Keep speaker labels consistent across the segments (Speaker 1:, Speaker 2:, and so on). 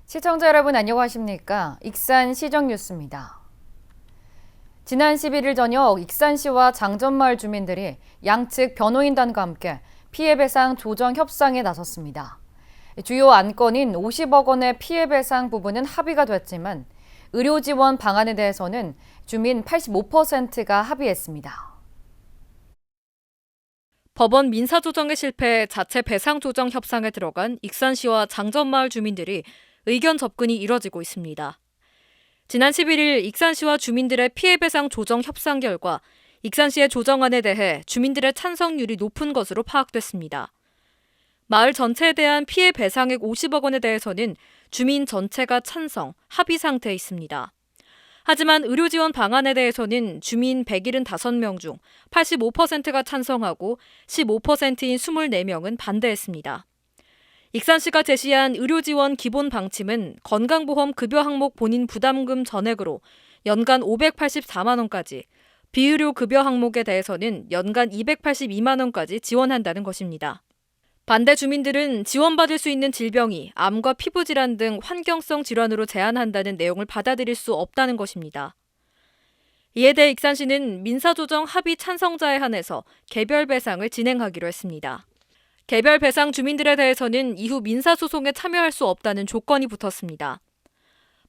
Speaker 1: 시청자 여러분 안녕하십니까? 익산 시정 뉴스입니다. 지난 11일 저녁 익산시와 장전마을 주민들이 양측 변호인단과 함께 피해배상 조정 협상에 나섰습니다. 주요 안건인 50억 원의 피해배상 부분은 합의가 됐지만 의료 지원 방안에 대해서는 주민 85%가 합의했습니다.
Speaker 2: 법원 민사조정에 실패해 자체 배상 조정 협상에 들어간 익산시와 장전마을 주민들이 의견 접근이 이뤄지고 있습니다. 지난 11일 익산시와 주민들의 피해배상 조정 협상 결과 익산시의 조정안에 대해 주민들의 찬성률이 높은 것으로 파악됐습니다. 마을 전체에 대한 피해 배상액 50억 원에 대해서는 주민 전체가 찬성, 합의 상태에 있습니다. 하지만 의료지원 방안에 대해서는 주민 175명 중 85%가 찬성하고 15%인 24명은 반대했습니다. 익산시가 제시한 의료지원 기본 방침은 건강보험 급여 항목 본인 부담금 전액으로 연간 584만 원까지, 비의료 급여 항목에 대해서는 연간 282만 원까지 지원한다는 것입니다. 반대 주민들은 지원받을 수 있는 질병이 암과 피부질환 등 환경성 질환으로 제한한다는 내용을 받아들일 수 없다는 것입니다. 이에 대해 익산시는 민사조정 합의 찬성자에 한해서 개별 배상을 진행하기로 했습니다. 개별 배상 주민들에 대해서는 이후 민사소송에 참여할 수 없다는 조건이 붙었습니다.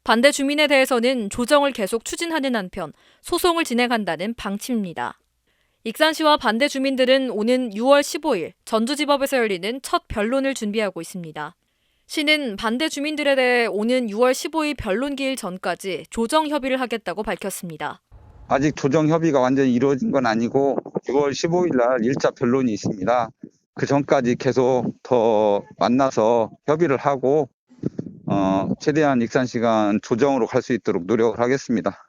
Speaker 2: 반대 주민에 대해서는 조정을 계속 추진하는 한편 소송을 진행한다는 방침입니다. 익산시와 반대 주민들은 오는 6월 15일 전주지법에서 열리는 첫 변론을 준비하고 있습니다. 시는 반대 주민들에 대해 오는 6월 15일 변론 기일 전까지 조정 협의를 하겠다고 밝혔습니다.
Speaker 3: 아직 조정 협의가 완전히 이루어진 건 아니고 6월 15일 날 1차 변론이 있습니다. 그 전까지 계속 더 만나서 협의를 하고 최대한 익산시가 조정으로 갈 수 있도록 노력을 하겠습니다.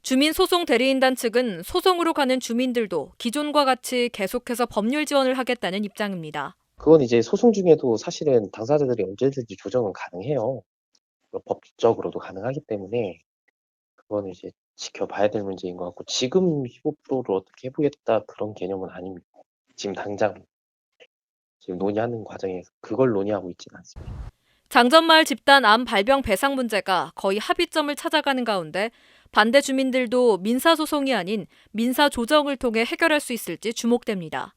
Speaker 2: 주민소송 대리인단 측은 소송으로 가는 주민들도 기존과 같이 계속해서 법률 지원을 하겠다는 입장입니다.
Speaker 4: 그건 이제 소송 중에도 사실은 당사자들이 언제든지 조정은 가능해요. 법적으로도 가능하기 때문에 그건 이제 지켜봐야 될 문제인 것 같고, 지금 15%를 어떻게 해보겠다 그런 개념은 아닙니다. 지금 당장 지금 논의하는 과정에서 그걸 논의하고 있지는 않습니다.
Speaker 2: 장전마을 집단 암 발병 배상 문제가 거의 합의점을 찾아가는 가운데 반대 주민들도 민사소송이 아닌 민사조정을 통해 해결할 수 있을지 주목됩니다.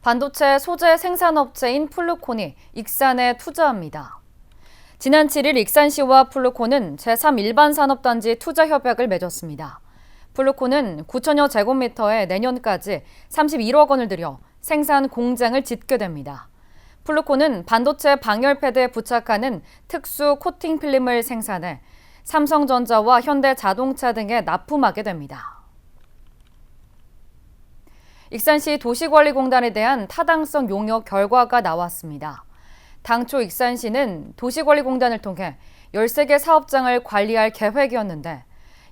Speaker 1: 반도체 소재 생산업체인 플루콘이 익산에 투자합니다. 지난 7일 익산시와 플루콘은 제3일반산업단지 투자협약을 맺었습니다. 플루콘은 9천여 제곱미터에 내년까지 31억 원을 들여 생산 공장을 짓게 됩니다. 플루콘은 반도체 방열 패드에 부착하는 특수 코팅 필름을 생산해 삼성전자와 현대자동차 등에 납품하게 됩니다. 익산시 도시관리공단에 대한 타당성 용역 결과가 나왔습니다. 당초 익산시는 도시관리공단을 통해 13개 사업장을 관리할 계획이었는데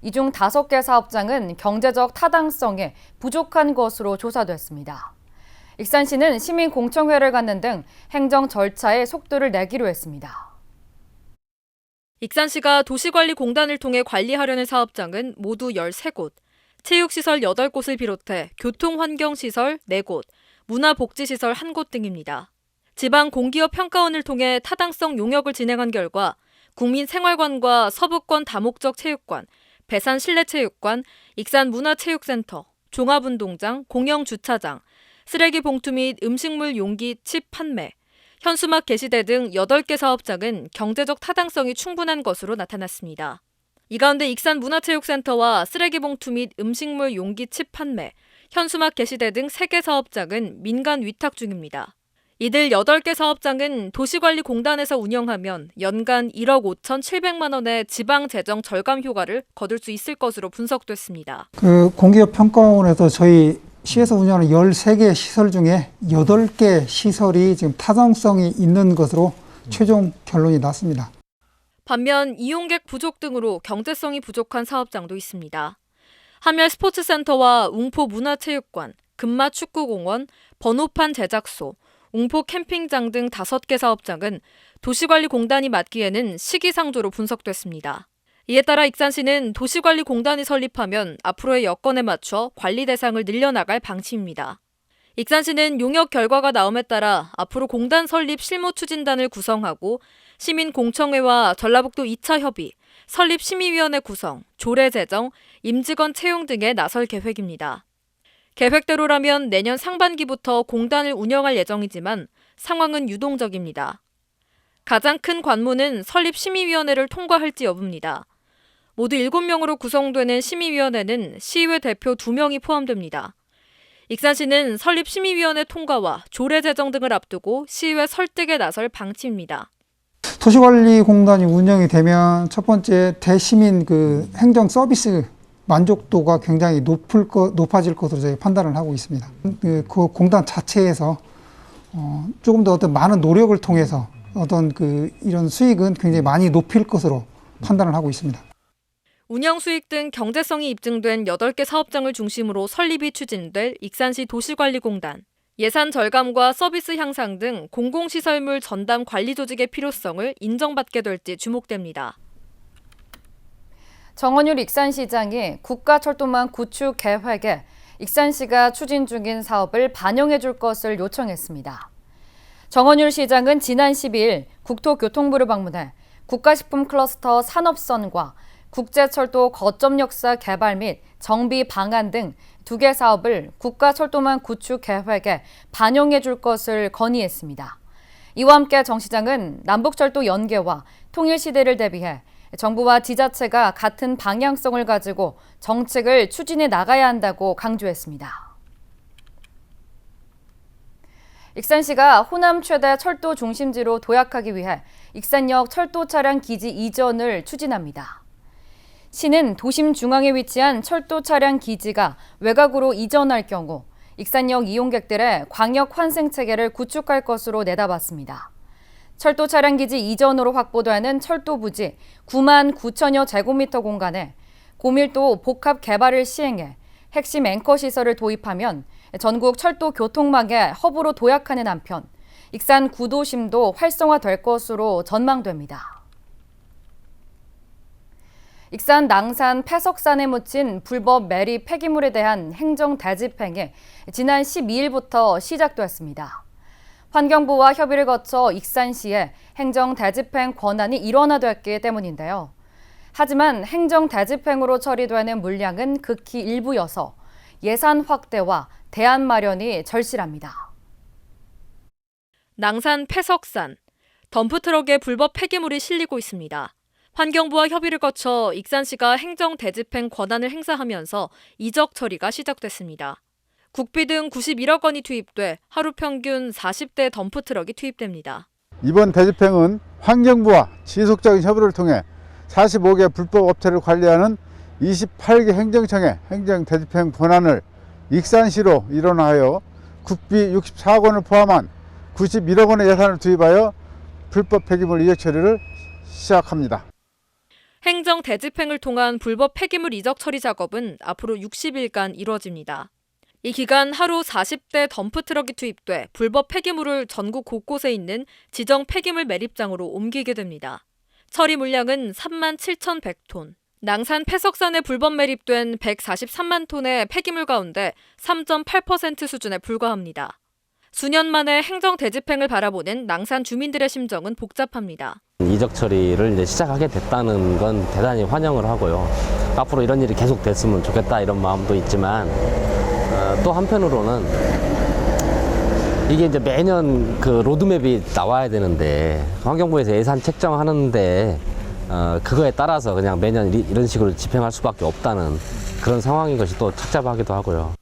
Speaker 1: 이 중 5개 사업장은 경제적 타당성에 부족한 것으로 조사됐습니다. 익산시는 시민공청회를 갖는 등 행정 절차에 속도를 내기로 했습니다.
Speaker 2: 익산시가 도시관리공단을 통해 관리하려는 사업장은 모두 13곳, 체육시설 8곳을 비롯해 교통환경시설 4곳, 문화복지시설 1곳 등입니다. 지방공기업평가원을 통해 타당성 용역을 진행한 결과 국민생활관과 서부권 다목적 체육관, 배산 실내체육관, 익산 문화체육센터, 종합운동장, 공영주차장, 쓰레기 봉투 및 음식물 용기 칩 판매, 현수막 게시대 등 8개 사업장은 경제적 타당성이 충분한 것으로 나타났습니다. 이 가운데 익산 문화체육센터와 쓰레기 봉투 및 음식물 용기 칩 판매, 현수막 게시대 등 3개 사업장은 민간 위탁 중입니다. 이들 8개 사업장은 도시관리공단에서 운영하면 연간 1억 5,700만 원의 지방재정 절감 효과를 거둘 수 있을 것으로 분석됐습니다.
Speaker 5: 공기업평가원에서 저희 시에서 운영하는 13개 시설 중에 8개 시설이 지금 타당성이 있는 것으로 최종 결론이 났습니다.
Speaker 2: 반면 이용객 부족 등으로 경제성이 부족한 사업장도 있습니다. 하멸 스포츠센터와 웅포 문화체육관, 금마 축구공원, 번호판 제작소, 웅포 캠핑장 등 5개 사업장은 도시관리공단이 맡기에는 시기상조로 분석됐습니다. 이에 따라 익산시는 도시관리공단이 설립하면 앞으로의 여건에 맞춰 관리 대상을 늘려나갈 방침입니다. 익산시는 용역 결과가 나옴에 따라 앞으로 공단 설립 실무추진단을 구성하고 시민공청회와 전라북도 2차 협의, 설립심의위원회 구성, 조례 제정, 임직원 채용 등에 나설 계획입니다. 계획대로라면 내년 상반기부터 공단을 운영할 예정이지만 상황은 유동적입니다. 가장 큰 관문은 설립심의위원회를 통과할지 여부입니다. 모두 7명으로 구성되는 심의위원회는 시의회 대표 2명이 포함됩니다. 익산시는 설립심의위원회 통과와 조례 제정 등을 앞두고 시의회 설득에 나설 방침입니다.
Speaker 5: 도시관리공단이 운영이 되면 첫 번째 대시민 그 행정 서비스 만족도가 굉장히 높아질 것으로 저희 판단을 하고 있습니다. 그 공단 자체에서 조금 더 어떤 많은 노력을 통해서 어떤 이런 수익은 굉장히 많이 높일 것으로 판단을 하고 있습니다.
Speaker 2: 운영 수익 등 경제성이 입증된 8개 사업장을 중심으로 설립이 추진될 익산시 도시관리공단. 예산 절감과 서비스 향상 등 공공시설물 전담 관리 조직의 필요성을 인정받게 될지 주목됩니다.
Speaker 1: 정원율 익산시장이 국가철도망 구축 계획에 익산시가 추진 중인 사업을 반영해 줄 것을 요청했습니다. 정원율 시장은 지난 12일 국토교통부를 방문해 국가식품 클러스터 산업선과 국제철도 거점 역사 개발 및 정비 방안 등 2개 사업을 국가철도망 구축 계획에 반영해 줄 것을 건의했습니다. 이와 함께 정 시장은 남북철도 연계와 통일 시대를 대비해 정부와 지자체가 같은 방향성을 가지고 정책을 추진해 나가야 한다고 강조했습니다. 익산시가 호남 최대 철도 중심지로 도약하기 위해 익산역 철도 차량 기지 이전을 추진합니다. 시는 도심 중앙에 위치한 철도 차량 기지가 외곽으로 이전할 경우 익산역 이용객들의 광역 환승 체계를 구축할 것으로 내다봤습니다. 철도 차량 기지 이전으로 확보되는 철도 부지 9만 9천여 제곱미터 공간에 고밀도 복합 개발을 시행해 핵심 앵커 시설을 도입하면 전국 철도 교통망의 허브로 도약하는 한편 익산 구도심도 활성화될 것으로 전망됩니다. 익산 낭산 패석산에 묻힌 불법 매립 폐기물에 대한 행정 대집행이 지난 12일부터 시작됐습니다. 환경부와 협의를 거쳐 익산시에 행정 대집행 권한이 일원화됐기 때문인데요. 하지만 행정 대집행으로 처리되는 물량은 극히 일부여서 예산 확대와 대안 마련이 절실합니다.
Speaker 2: 낭산 패석산, 덤프트럭에 불법 폐기물이 실리고 있습니다. 환경부와 협의를 거쳐 익산시가 행정 대집행 권한을 행사하면서 이적 처리가 시작됐습니다. 국비 등 91억 원이 투입돼 하루 평균 40대 덤프트럭이 투입됩니다.
Speaker 6: 이번 대집행은 환경부와 지속적인 협의를 통해 45개 불법 업체를 관리하는 28개 행정청의 행정 대집행 권한을 익산시로 일원화하여 국비 64억 원을 포함한 91억 원의 예산을 투입하여 불법 폐기물 이적 처리를 시작합니다.
Speaker 2: 행정 대집행을 통한 불법 폐기물 이적 처리 작업은 앞으로 60일간 이뤄집니다. 이 기간 하루 40대 덤프트럭이 투입돼 불법 폐기물을 전국 곳곳에 있는 지정 폐기물 매립장으로 옮기게 됩니다. 처리 물량은 3만 7,100톤. 낭산 패석산에 불법 매립된 143만 톤의 폐기물 가운데 3.8% 수준에 불과합니다. 수년 만에 행정 대집행을 바라보는 낭산 주민들의 심정은 복잡합니다.
Speaker 7: 이적 처리를 이제 시작하게 됐다는 건 대단히 환영을 하고요. 앞으로 이런 일이 계속 됐으면 좋겠다 이런 마음도 있지만 또 한편으로는 이게 이제 매년 그 로드맵이 나와야 되는데 환경부에서 예산 책정하는데 그거에 따라서 그냥 매년 이런 식으로 집행할 수밖에 없다는 그런 상황인 것이 또 착잡하기도 하고요.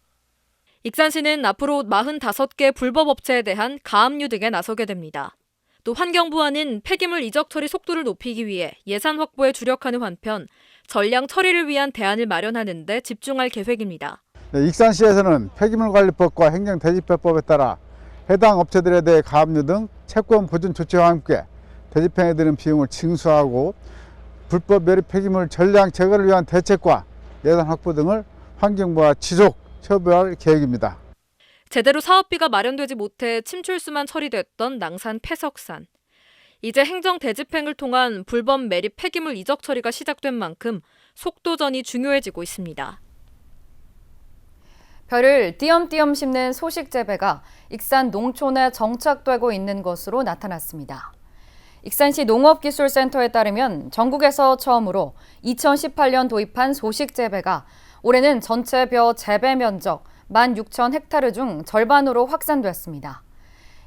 Speaker 2: 익산시는 앞으로 45개 불법 업체에 대한 가압류 등에 나서게 됩니다. 또 환경부와는 폐기물 이적 처리 속도를 높이기 위해 예산 확보에 주력하는 한편 전량 처리를 위한 대안을 마련하는 데 집중할 계획입니다.
Speaker 6: 익산시에서는 폐기물관리법과 행정대집행법에 따라 해당 업체들에 대해 가압류 등 채권 보존 조치와 함께 대집행에 드는 비용을 징수하고 불법 매립 폐기물 전량 제거를 위한 대책과 예산 확보 등을 환경부와 지속 협의할 계획입니다.
Speaker 2: 제대로 사업비가 마련되지 못해 침출수만 처리됐던 낭산 패석산. 이제 행정 대집행을 통한 불법 매립 폐기물 이적 처리가 시작된 만큼 속도전이 중요해지고 있습니다.
Speaker 1: 벼를 띄엄띄엄 심는 소식 재배가 익산 농촌에 정착되고 있는 것으로 나타났습니다. 익산시 농업기술센터에 따르면 전국에서 처음으로 2018년 도입한 소식 재배가 올해는 전체 벼 재배 면적 16,000헥타르 중 절반으로 확산됐습니다.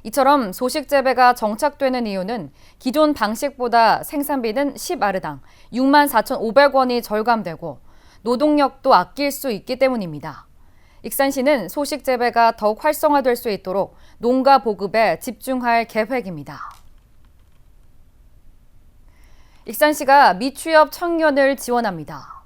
Speaker 1: 이처럼 소식 재배가 정착되는 이유는 기존 방식보다 생산비는 10아르당 64,500원이 절감되고 노동력도 아낄 수 있기 때문입니다. 익산시는 소식 재배가 더욱 활성화될 수 있도록 농가 보급에 집중할 계획입니다. 익산시가 미취업 청년을 지원합니다.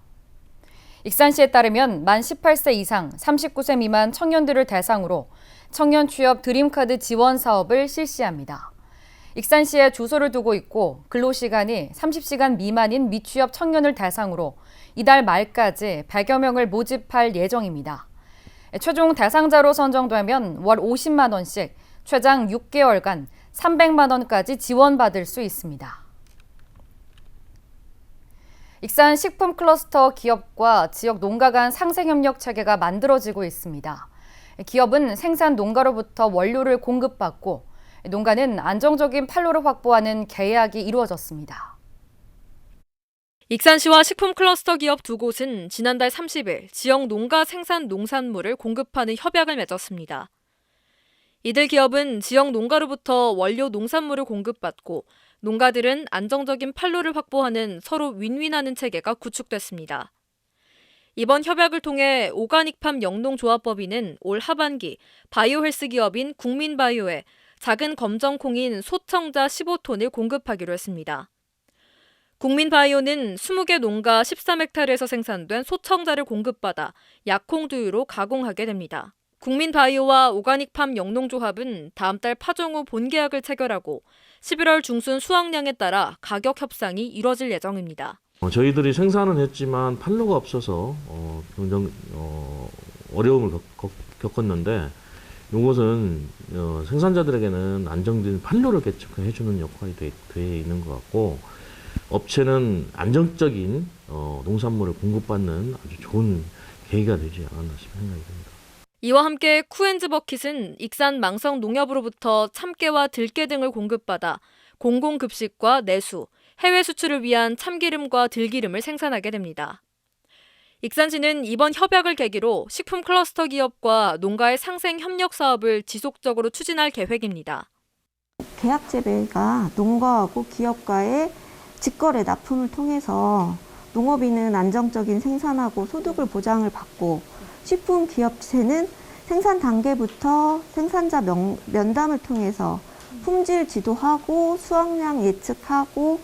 Speaker 1: 익산시에 따르면 만 18세 이상 39세 미만 청년들을 대상으로 청년 취업 드림카드 지원 사업을 실시합니다. 익산시에 주소를 두고 있고 근로시간이 30시간 미만인 미취업 청년을 대상으로 이달 말까지 100여 명을 모집할 예정입니다. 최종 대상자로 선정되면 월 50만 원씩 최장 6개월간 300만 원까지 지원받을 수 있습니다. 익산 식품 클러스터 기업과 지역 농가 간 상생협력 체계가 만들어지고 있습니다. 기업은 생산 농가로부터 원료를 공급받고 농가는 안정적인 판로를 확보하는 계약이 이루어졌습니다.
Speaker 2: 익산시와 식품 클러스터 기업 두 곳은 지난달 30일 지역 농가 생산 농산물을 공급하는 협약을 맺었습니다. 이들 기업은 지역 농가로부터 원료 농산물을 공급받고 농가들은 안정적인 판로를 확보하는 서로 윈윈하는 체계가 구축됐습니다. 이번 협약을 통해 오가닉팜 영농조합법인은 올 하반기 바이오 헬스 기업인 국민바이오에 작은 검정콩인 소청자 15톤을 공급하기로 했습니다. 국민바이오는 20개 농가 13헥타르에서 생산된 소청자를 공급받아 약콩두유로 가공하게 됩니다. 국민바이오와 오가닉팜 영농조합은 다음 달 파종 후 본계약을 체결하고 11월 중순 수확량에 따라 가격 협상이 이뤄질 예정입니다.
Speaker 8: 저희들이 생산은 했지만 판로가 없어서 굉장히 어려움을 겪었는데 이것은 생산자들에게는 안정된 판로를 개척해주는 역할이 되어 있는 것 같고 업체는 안정적인 농산물을 공급받는 아주 좋은 계기가 되지 않았나 싶은 생각이 듭니다.
Speaker 2: 이와 함께 쿠엔즈버킷은 익산 망성 농협으로부터 참깨와 들깨 등을 공급받아 공공급식과 내수, 해외 수출을 위한 참기름과 들기름을 생산하게 됩니다. 익산시는 이번 협약을 계기로 식품 클러스터 기업과 농가의 상생 협력 사업을 지속적으로 추진할 계획입니다.
Speaker 9: 계약 재배가 농가하고 기업과의 직거래 납품을 통해서 농업인은 안정적인 생산하고 소득을 보장을 받고 식품 기업체는 생산 단계부터 생산자 면담을 통해서 품질 지도하고 수확량 예측하고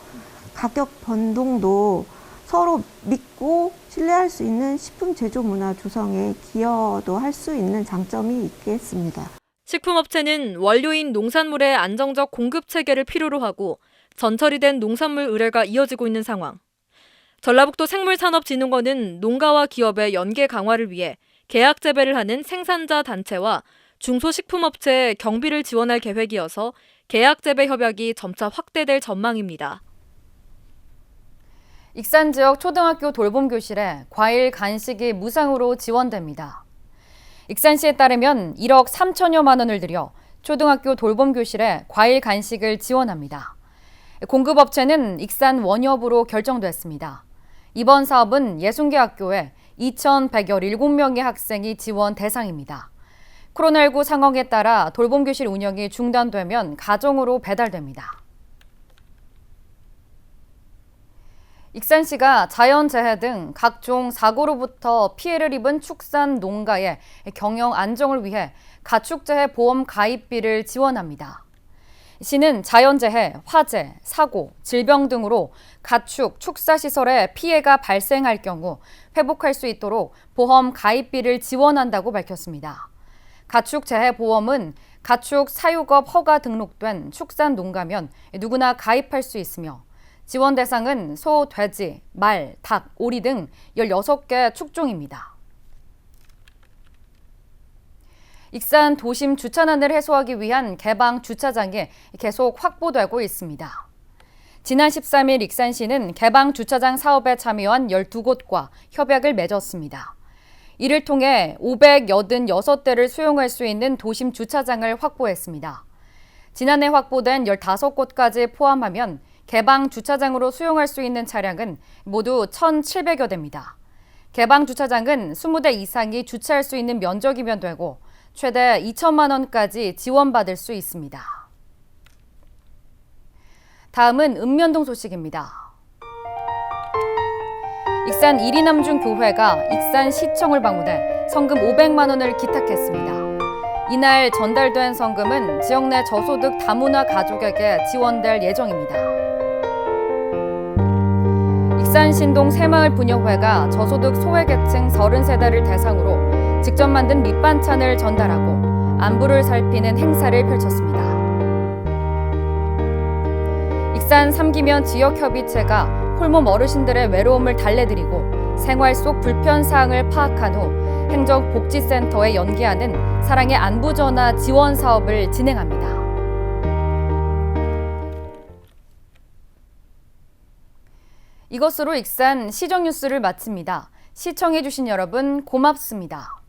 Speaker 9: 가격 변동도 서로 믿고 신뢰할 수 있는 식품 제조 문화 조성에 기여도 할 수 있는 장점이 있겠습니다.
Speaker 2: 식품업체는 원료인 농산물의 안정적 공급 체계를 필요로 하고 전처리 된 농산물 의뢰가 이어지고 있는 상황. 전라북도 생물산업진흥원은 농가와 기업의 연계 강화를 위해 계약 재배를 하는 생산자 단체와 중소식품업체의 경비를 지원할 계획이어서 계약 재배 협약이 점차 확대될 전망입니다.
Speaker 1: 익산 지역 초등학교 돌봄 교실에 과일 간식이 무상으로 지원됩니다. 익산시에 따르면 1억 3천여만 원을 들여 초등학교 돌봄 교실에 과일 간식을 지원합니다. 공급업체는 익산 원협으로 결정됐습니다. 이번 사업은 60개 학교에 2,117명의 학생이 지원 대상입니다. 코로나19 상황에 따라 돌봄 교실 운영이 중단되면 가정으로 배달됩니다. 익산시가 자연재해 등 각종 사고로부터 피해를 입은 축산 농가의 경영 안정을 위해 가축재해 보험 가입비를 지원합니다. 시는 자연재해, 화재, 사고, 질병 등으로 가축, 축사시설에 피해가 발생할 경우 회복할 수 있도록 보험 가입비를 지원한다고 밝혔습니다. 가축재해보험은 가축 사육업 허가 등록된 축산 농가면 누구나 가입할 수 있으며 지원 대상은 소, 돼지, 말, 닭, 오리 등 16개 축종입니다. 익산 도심 주차난을 해소하기 위한 개방 주차장이 계속 확보되고 있습니다. 지난 13일 익산시는 개방 주차장 사업에 참여한 12곳과 협약을 맺었습니다. 이를 통해 586대를 수용할 수 있는 도심 주차장을 확보했습니다. 지난해 확보된 15곳까지 포함하면 개방 주차장으로 수용할 수 있는 차량은 모두 1,700여 대입니다. 개방 주차장은 20대 이상이 주차할 수 있는 면적이면 되고 최대 2천만 원까지 지원받을 수 있습니다. 다음은 읍면동 소식입니다. 익산 이리남중교회가 익산시청을 방문해 성금 500만 원을 기탁했습니다. 이날 전달된 성금은 지역 내 저소득 다문화 가족에게 지원될 예정입니다. 익산신동 새마을 부녀회가 저소득 소외계층 30세대를 대상으로 직접 만든 밑반찬을 전달하고 안부를 살피는 행사를 펼쳤습니다. 익산 삼기면 지역협의체가 홀몸 어르신들의 외로움을 달래드리고 생활 속 불편사항을 파악한 후 행정복지센터에 연계하는 사랑의 안부전화 지원 사업을 진행합니다. 이것으로 익산 시정뉴스를 마칩니다. 시청해주신 여러분 고맙습니다.